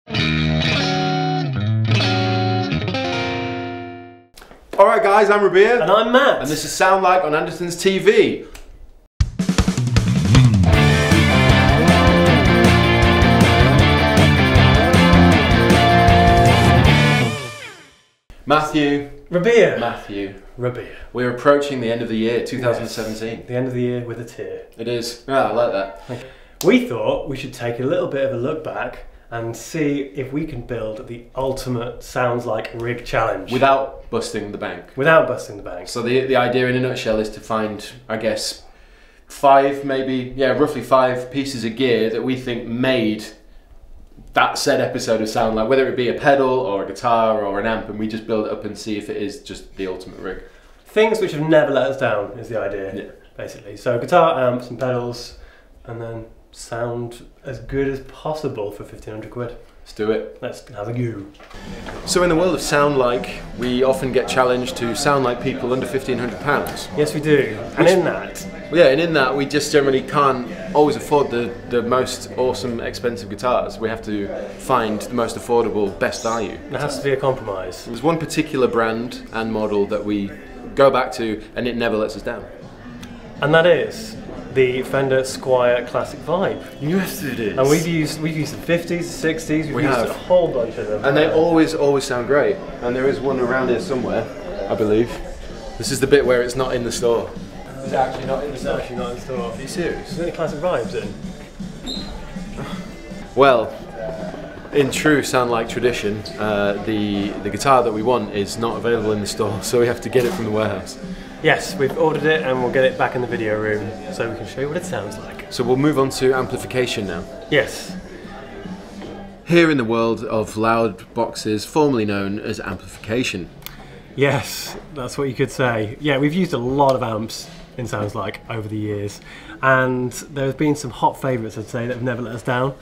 Alright guys, I'm Rabea. And I'm Matt. And this is Sound Like on Andertons TV. Matthew. Rabea. We're approaching the end of the year, 2017. Yes, the end of the year with a tear. It is. Yeah, I like that. We thought we should take a little bit of a look back and see if we can build the ultimate Sounds Like rig challenge. Without busting the bank. Without busting the bank. So the idea in a nutshell is to find, I guess, roughly five pieces of gear that we think made that said episode of Sound Like, whether it be a pedal or a guitar or an amp, and we just build it up and see if it is just the ultimate rig. Things which have never let us down is the idea, basically. So guitar, amps and pedals, and then sound as good as possible for 1,500 quid. Let's do it. Let's have a go. So in the world of Sound Like, we often get challenged to sound like people under £1,500. Yes, we do. And in that, we just generally can't always afford the most awesome, expensive guitars. We have to find the most affordable, best value. There has to be a compromise. There's one particular brand and model that we go back to, and it never lets us down. And that is the Fender Squier Classic Vibe. Yes, it is. And we've used the 50s, the 60s, we've used a whole bunch of them. And they always sound great. And there is one around here somewhere, I believe. This is the bit where it's not in the store. It's actually not in the store. Are you serious? Is there any Classic Vibes in? Well, in true Sound Like tradition, the guitar that we want is not available in the store, so we have to get it from the warehouse. Yes, we've ordered it and we'll get it back in the video room so we can show you what it sounds like. So we'll move on to amplification now. Yes. Here in the world of loud boxes, formerly known as amplification. Yes, that's what you could say. Yeah, we've used a lot of amps in Sounds Like over the years, and there's been some hot favourites, I'd say, that have never let us down.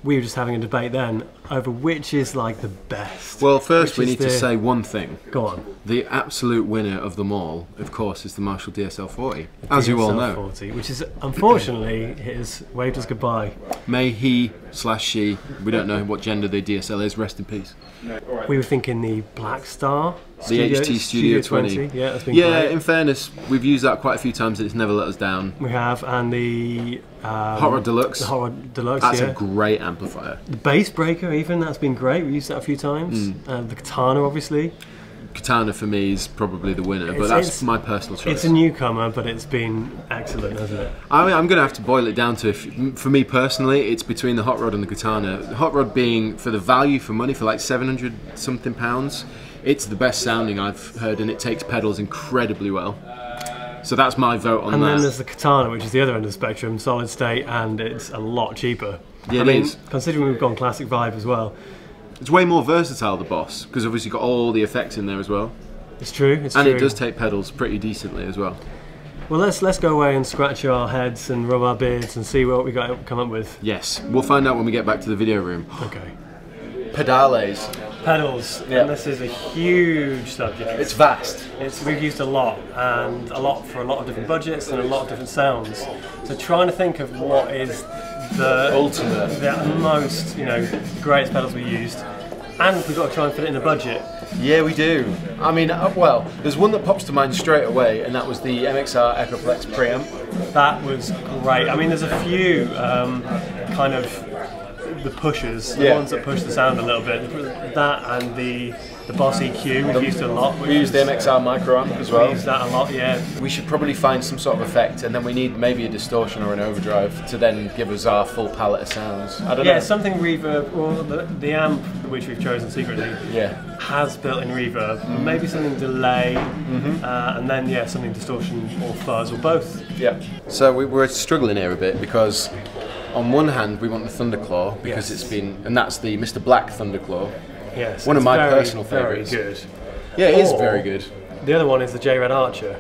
We were just having a debate then over which is like the best. Well, first we need to say one thing. Go on. The absolute winner of them all, of course, is the Marshall DSL-40, as you all know. Which is, unfortunately, has waved us goodbye. May he/she, we don't know what gender the DSL is, rest in peace. We were thinking the Black Star. The HT Studio 20. Yeah, that's been great. In fairness, we've used that quite a few times and it's never let us down. We have, and the Hot Rod Deluxe. The Hot Rod Deluxe, that's a great amplifier. The Bass Breaker, even, that's been great. We used that a few times. The Katana, obviously. Katana for me is probably the winner, but that's my personal choice. It's a newcomer, but it's been excellent, hasn't it? I mean, I'm going to have to boil it down to, for me personally, it's between the Hot Rod and the Katana. The Hot Rod being, for the value for money, for like 700 something pounds, it's the best sounding I've heard, and it takes pedals incredibly well. So that's my vote on that. And then there's the Katana, which is the other end of the spectrum, solid state, and it's a lot cheaper. Yeah, I mean, considering we've gone Classic Vibe as well. It's way more versatile, the Boss, because obviously you've got all the effects in there as well. It's true, and it does take pedals pretty decently as well. Well, let's go away and scratch our heads and rub our beards and see what we got to come up with. Yes, we'll find out when we get back to the video room. Okay. Pedales. Pedals, and this is a huge subject. It's vast. We've used a lot, and for a lot of different budgets and a lot of different sounds. So trying to think of what is the ultimate, the most, greatest pedals we used, and we've got to try and fit it in a budget. Yeah, we do. I mean, well, there's one that pops to mind straight away, and that was the MXR Echoplex preamp. That was great. I mean, there's a few kind of the pushers, the ones that push the sound a little bit. That and the Boss EQ we've used a lot. We used the MXR micro amp as well. We used that a lot, yeah. We should probably find some sort of effect, and then we need maybe a distortion or an overdrive to then give us our full palette of sounds. I don't know. Yeah, something reverb. Well, the amp which we've chosen secretly has built-in reverb. Maybe something delay, and then something distortion or fuzz or both. Yeah. So we're struggling here a bit because on one hand we want the Thunderclaw because it's been, and that's the Mr. Black Thunderclaw. Yes, one of my personal favourites. Very good. Yeah, it is very good. The other one is the J-Red Archer.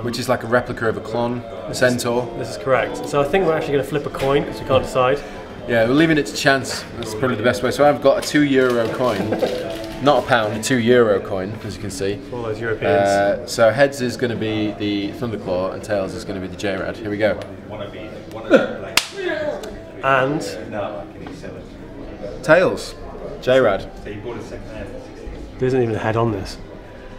Which is like a replica of a Klon, a Centaur. This is correct. So I think we're actually going to flip a coin because we can't decide. Yeah, we're leaving it to chance. That's probably the best way. So I've got a €2 coin, not a pound, a €2 coin, as you can see. All those Europeans. So heads is going to be the Thunderclaw and tails is going to be the J-Rad. Here we go. And Tails. J-Rad. So you bought a second hand. There isn't even a head on this.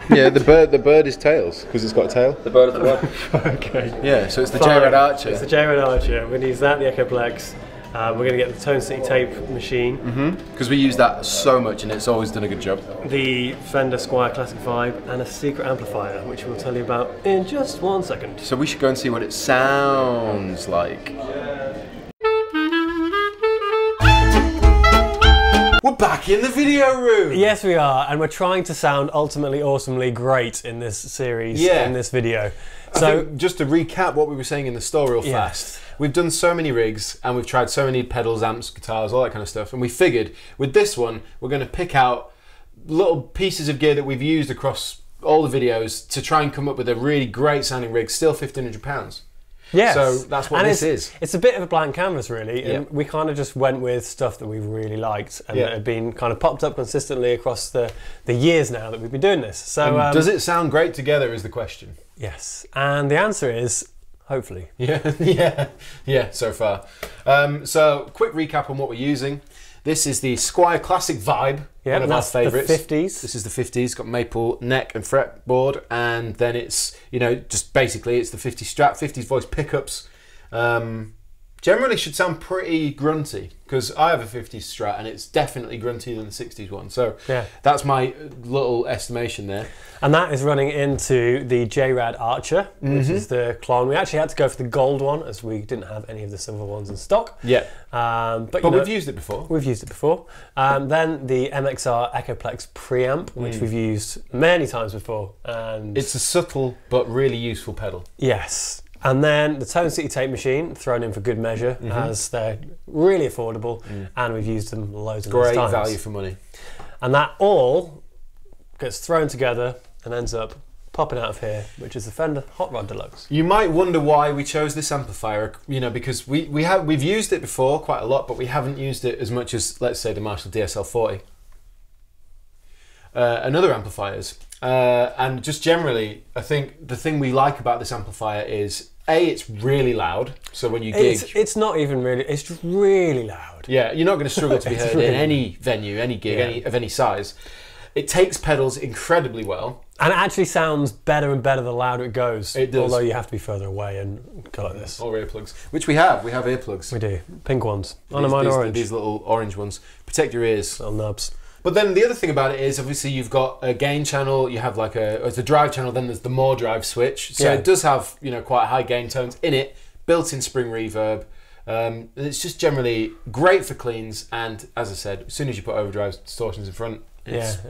Yeah, the bird is Tails because it's got a tail. The bird of the bird. Okay. Yeah, so it's the Fine. J-Rad Archer. It's the J-Rad Archer. We're going to use that, the Echoplex. We're going to get the Tone City tape machine. Because we use that so much and it's always done a good job. The Fender Squier Classic Vibe and a secret amplifier, which we'll tell you about in just 1 second. So we should go and see what it sounds like. We're back in the video room! Yes, we are, and we're trying to sound ultimately awesomely great in this series, in this video. So, just to recap what we were saying in the store real fast. We've done so many rigs and we've tried so many pedals, amps, guitars, all that kind of stuff, and we figured with this one we're going to pick out little pieces of gear that we've used across all the videos to try and come up with a really great sounding rig, still £1,500. yes. So that's what this is. It's a bit of a blank canvas, really, and we kind of just went with stuff that we really liked and that had been kind of popped up consistently across the years now that we've been doing this. So does it sound great together is the question. Yes, and the answer is hopefully. Yeah, so far. So quick recap on what we're using. This is the Squier Classic Vibe, one of our favourites. The 50s. This is the 50s, got maple neck and fretboard, and then it's, you know, just basically it's the 50 Strat, 50s voice pickups. Generally should sound pretty grunty, because I have a 50s Strat and it's definitely gruntier than the 60s one. So that's my little estimation there. And that is running into the J-Rad Archer, which is the clone. We actually had to go for the gold one as we didn't have any of the silver ones in stock. Yeah. But we've used it before. We've used it before. Then the MXR Echoplex preamp, which we've used many times before. And it's a subtle but really useful pedal. yes. And then the Tone City tape machine, thrown in for good measure, as they're really affordable, and we've used them loads of times. Great value for money. And that all gets thrown together and ends up popping out of here, which is the Fender Hot Rod Deluxe. You might wonder why we chose this amplifier, you know, because we've used it before quite a lot, but we haven't used it as much as, let's say, the Marshall DSL-40 and other amplifiers. And just generally, I think the thing we like about this amplifier is, A, it's really loud, so when you gig... It's not even really, it's just really loud. Yeah, you're not going to struggle to be heard really in any venue, any gig, of any size. It takes pedals incredibly well. And it actually sounds better and better the louder it goes. It does. Although you have to be further away and go like this. Or earplugs, which we have. We have earplugs. We do. Pink ones. On a mine orange. These little orange ones. Protect your ears. Little nubs. But then the other thing about it is, obviously, you've got a gain channel, you have like it's a drive channel, then there's the more drive switch. So it does have, you know, quite high gain tones in it, built-in spring reverb. It's just generally great for cleans, and as I said, as soon as you put overdrive distortions in front,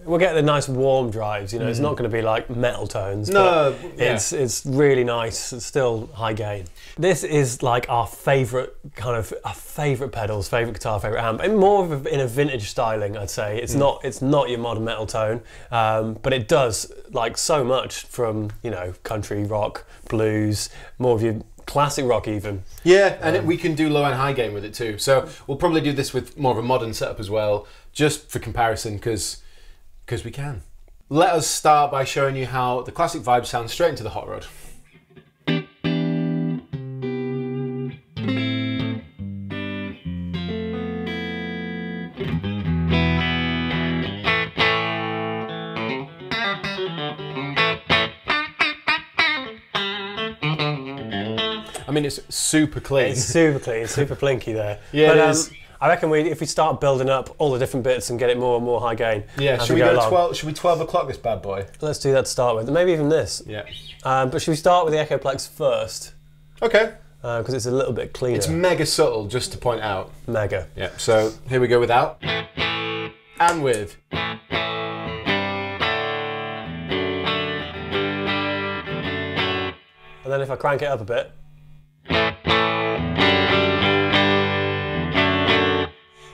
we'll get the nice warm drives, you know, it's not going to be like metal tones. No, but it's really nice, it's still high gain. This is like our favourite pedals, favourite guitar, favourite amp, and more in a vintage styling, I'd say. It's not your modern metal tone, but it does like so much from, you know, country, rock, blues, more of your classic rock even. Yeah, and we can do low and high gain with it too. So we'll probably do this with more of a modern setup as well, just for comparison, because we can. Let us start by showing you how the Classic Vibe sounds straight into the Hot Rod. I mean, it's super clean. It's super clean, super plinky there. Yeah, but, it is. I reckon if we start building up all the different bits and get it more and more high gain. Yeah, should we go 12? Should we 12 o'clock this bad boy? Let's do that to start with. Maybe even this. Yeah. But should we start with the Echoplex first? Okay. Because it's a little bit cleaner. It's mega subtle, just to point out. Mega. Yeah. So here we go without and with. And then if I crank it up a bit.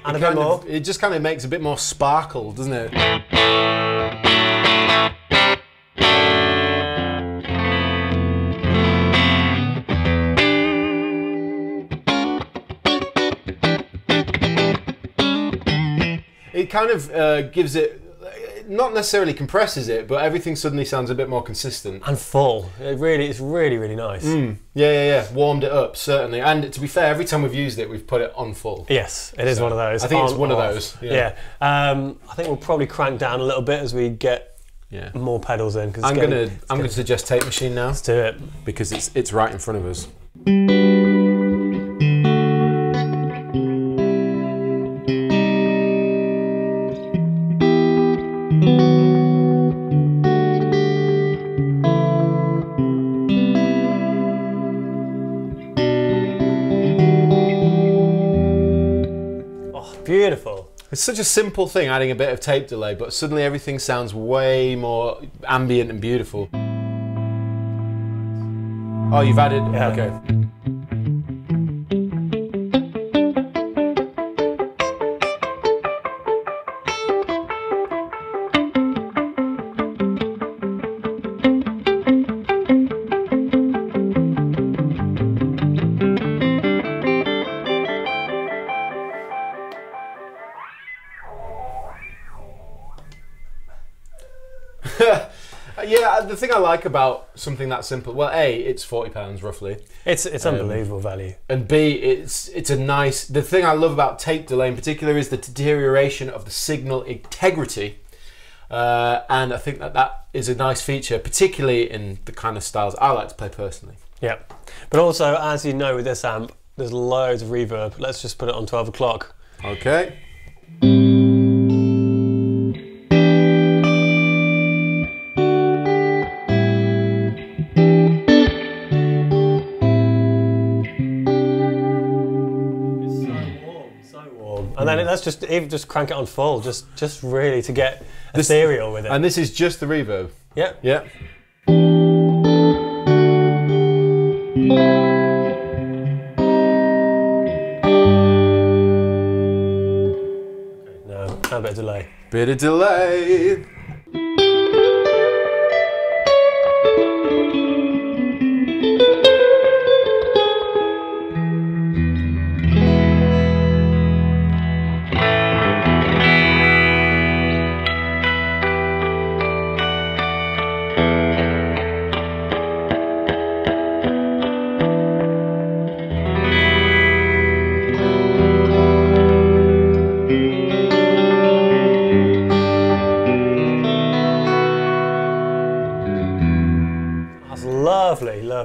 And a bit more. It just kind of makes a bit more sparkle, doesn't it? It kind of gives it... not necessarily compresses it, but everything suddenly sounds a bit more consistent. And full. It's really, really nice. Yeah. Warmed it up, certainly. And to be fair, every time we've used it, we've put it on full. Yes, it is one of those. I think it's one of those. Yeah. I think we'll probably crank down a little bit as we get more pedals in. I'm gonna suggest tape machine now. Let's do it. Because it's right in front of us. Beautiful. It's such a simple thing, adding a bit of tape delay, but suddenly everything sounds way more ambient and beautiful. Oh, you've added... Yeah. Okay. Yeah, the thing I like about something that simple, well, A, it's £40 roughly. It's unbelievable value. And B, it's a nice, the thing I love about tape delay in particular is the deterioration of the signal integrity. And I think that is a nice feature, particularly in the kind of styles I like to play personally. Yeah, but also, as you know with this amp, there's loads of reverb. Let's just put it on 12 o'clock. Okay. And then let's just crank it on full, just really to get ethereal with it. And this is just the reverb. Yeah. Yeah. No, a bit of delay. Bit of delay.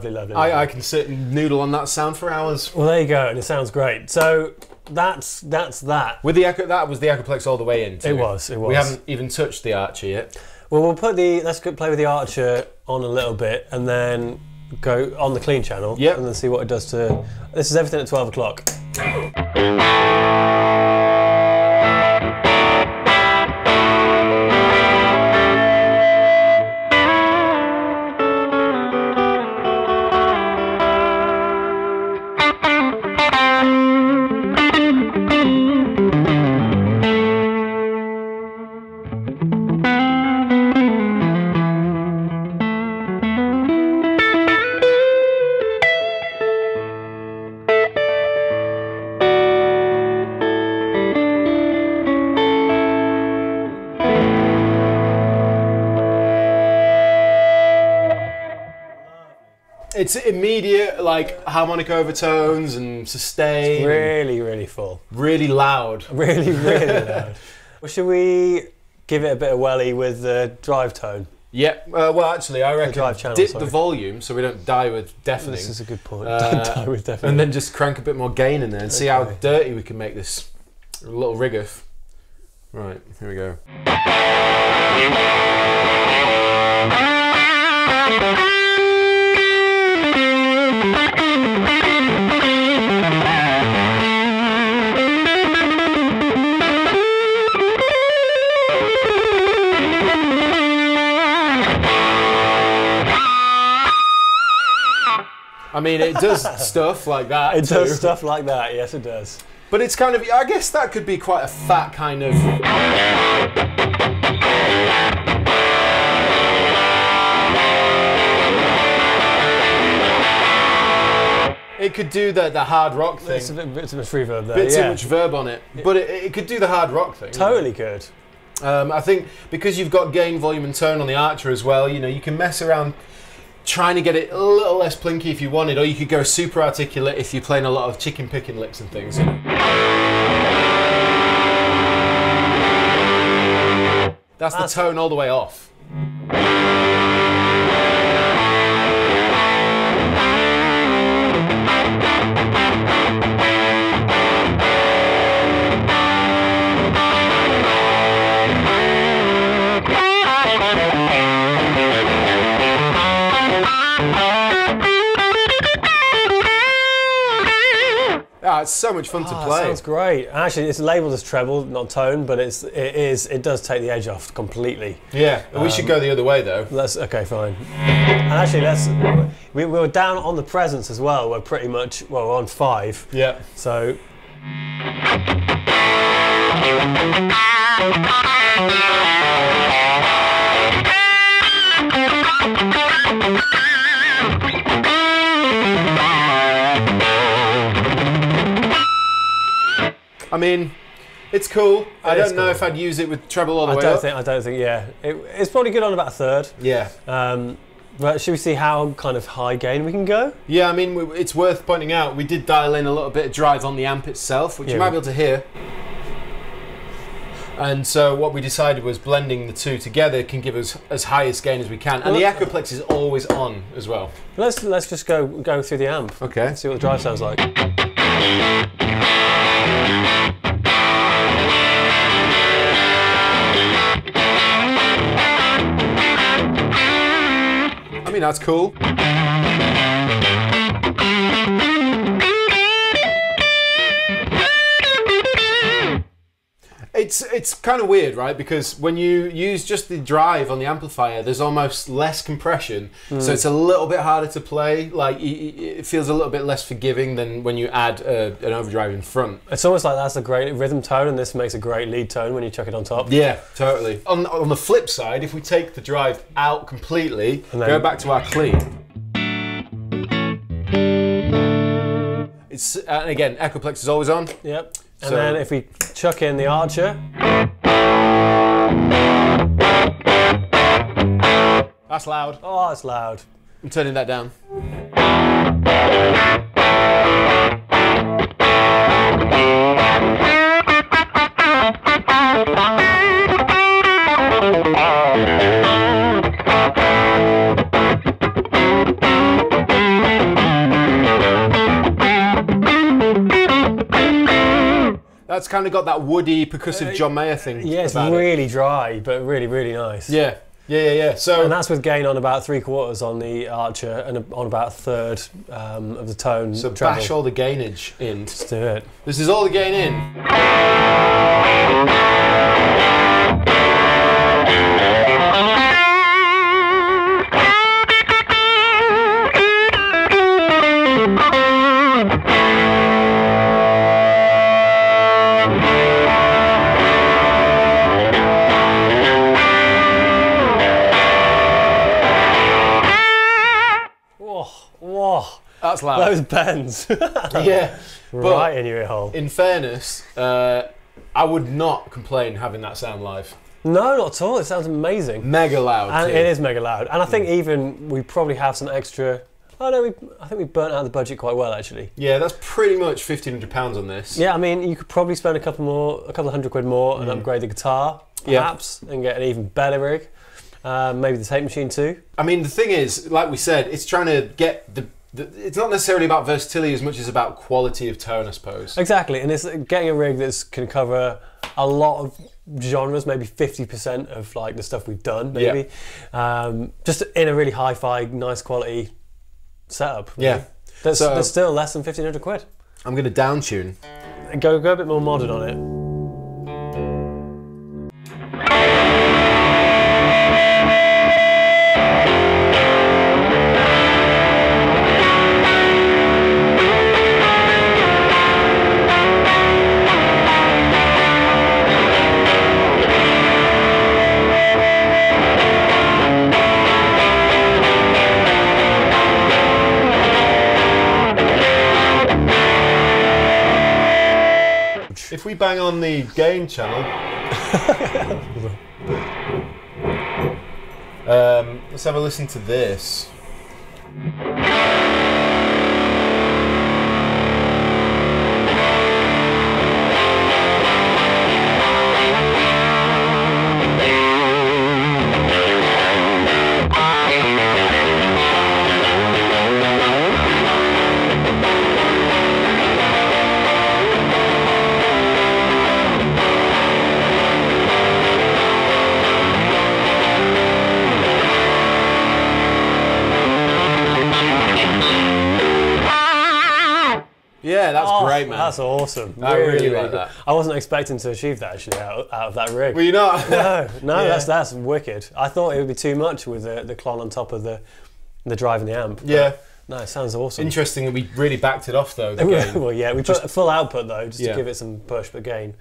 Lovely. I can sit and noodle on that sound for hours. Well, there you go, and it sounds great. So that's that. With the echo, that was the Echoplex all the way in. Too. It was. We haven't even touched the Archer yet. Well, we'll put let's go play with the Archer on a little bit, and then go on the clean channel. Yep. And then see what it does to. This is everything at 12 o'clock. It's immediate, like harmonic overtones and sustain. Really full. Really loud. Really loud. Well, should we give it a bit of welly with the drive tone? Yeah. Well, actually, I reckon dip the volume so we don't die with deafening. This is a good point. Don't die with deafening. And then just crank a bit more gain in there and see how dirty we can make this little rigoff. Right, here we go. I mean, it does stuff like that. It does stuff like that, yes it does. But it's kind of, I guess that could be quite a fat kind of... It could do the hard rock thing. It's a bit too much reverb there. Bit too much verb on it. But it could do the hard rock thing. Totally could. I think because you've got gain, volume and tone on the Archer as well, you know, you can mess around trying to get it a little less plinky if you wanted, or you could go super articulate if you're playing a lot of chicken picking licks and things. You know? That's the tone all the way off. Ah, it's so much fun to play. Sounds great. Actually, it's labelled as treble, not tone, but it does take the edge off completely. Yeah, we should go the other way though. Okay, fine. And actually, we were down on the presence as well. We're pretty much, well, we're on 5. Yeah. So. I mean, it's cool. I don't know if I'd use it with treble all the way up. I don't think. Yeah, it's probably good on about a third. Yeah. But should we see how kind of high gain we can go? Yeah, I mean, it's worth pointing out we did dial in a little bit of drive on the amp itself, which you might be able to hear. And so what we decided was blending the two together can give us as highest gain as we can, and the Echoplex is always on as well. Let's just go through the amp. Okay. See what the drive sounds like. I mean, that's cool. It's kind of weird, right? Because when you use just the drive on the amplifier, there's almost less compression, so it's a little bit harder to play. Like, it feels a little bit less forgiving than when you add an overdrive in front. It's almost like that's a great rhythm tone, and this makes a great lead tone when you chuck it on top. Yeah, totally. On the flip side, if we take the drive out completely, and then go back to our clean. It's and again, Echoplex is always on. Yep. And then if we chuck in the Archer. That's loud. Oh, it's loud. I'm turning that down. That's kind of got that woody, percussive John Mayer thing. Yeah, it's really dry, but really, really nice. Yeah. So, and that's with gain on about 3/4 on the Archer and on about a third of the tone. So treble. bash all the gainage in. Let's do it. This is all the gain in. That's loud. Those bends. Yeah. Right in your ear hole. In fairness, I would not complain having that sound live. No, not at all. It sounds amazing. Mega loud. And it is mega loud. And I think even we probably have some extra. Oh no, I think we burnt out the budget quite well actually. Yeah, that's pretty much £1,500 on this. Yeah, I mean you could probably spend a couple of £100 more and upgrade the guitar, perhaps, and get an even better rig. Maybe the tape machine too. I mean, the thing is, like we said, it's trying to get it's not necessarily about versatility as much as about quality of tone, I suppose. Exactly, and it's getting a rig that can cover a lot of genres, maybe 50% of like the stuff we've done, maybe. Yeah. Just in a really hi-fi, nice quality setup. Yeah. There's still less than £1,500. I'm going to down tune. Go a bit more modern on it. If we bang on the gain channel, Let's have a listen to this. Yeah, that's great, man. That's awesome. I really like that. I wasn't expecting to achieve that actually out of that rig. Were you not? No, Yeah. that's wicked. I thought it would be too much with the clon on top of the drive and the amp. Yeah. No, it sounds awesome. Interesting that we really backed it off though. The gain. Well, yeah, we put full output though, just Yeah. to give it some push, but gain.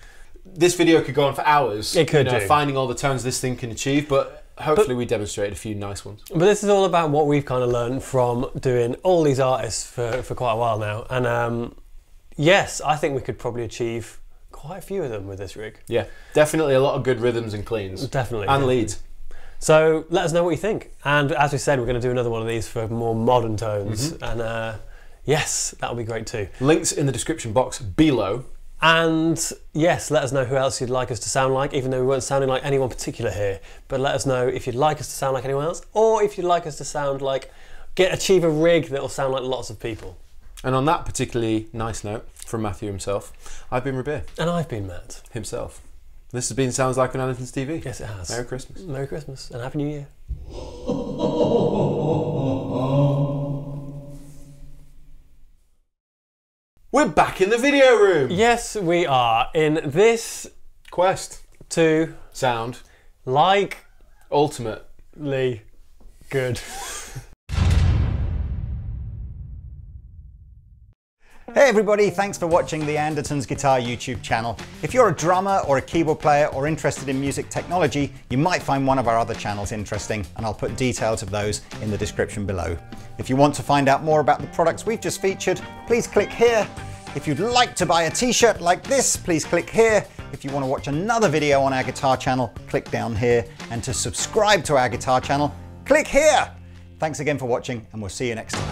This video could go on for hours. It could do. Finding all the tones this thing can achieve, but hopefully we demonstrated a few nice ones. But this is all about what we've kind of learned from doing all these artists for quite a while now. And yes, I think we could probably achieve quite a few of them with this rig. Yeah, definitely a lot of good rhythms and cleans. Definitely. And yeah. leads. So let us know what you think. And as we said, we're going to do another one of these for more modern tones. And yes, that'll be great too. Links in the description box below. And yes, let us know who else you'd like us to sound like, even though we weren't sounding like anyone particular here. But let us know if you'd like us to sound like anyone else, or if you'd like us to sound like, achieve a rig that will sound like lots of people. And on that particularly nice note from Matthew himself, I've been Rabea. And I've been Matt. Himself. This has been Sounds Like on Andertons TV. Yes, it has. Merry Christmas. Merry Christmas and Happy New Year. We're back in the video room. Yes, we are in this Quest. to Sound. likely Ultimate. good. Hey everybody, thanks for watching the Andertons Guitar YouTube channel. If you're a drummer or a keyboard player or interested in music technology, you might find one of our other channels interesting, and I'll put details of those in the description below. If you want to find out more about the products we've just featured, please click here. If you'd like to buy a t-shirt like this, please click here. If you want to watch another video on our guitar channel, click down here. And to subscribe to our guitar channel, click here. Thanks again for watching, and we'll see you next time.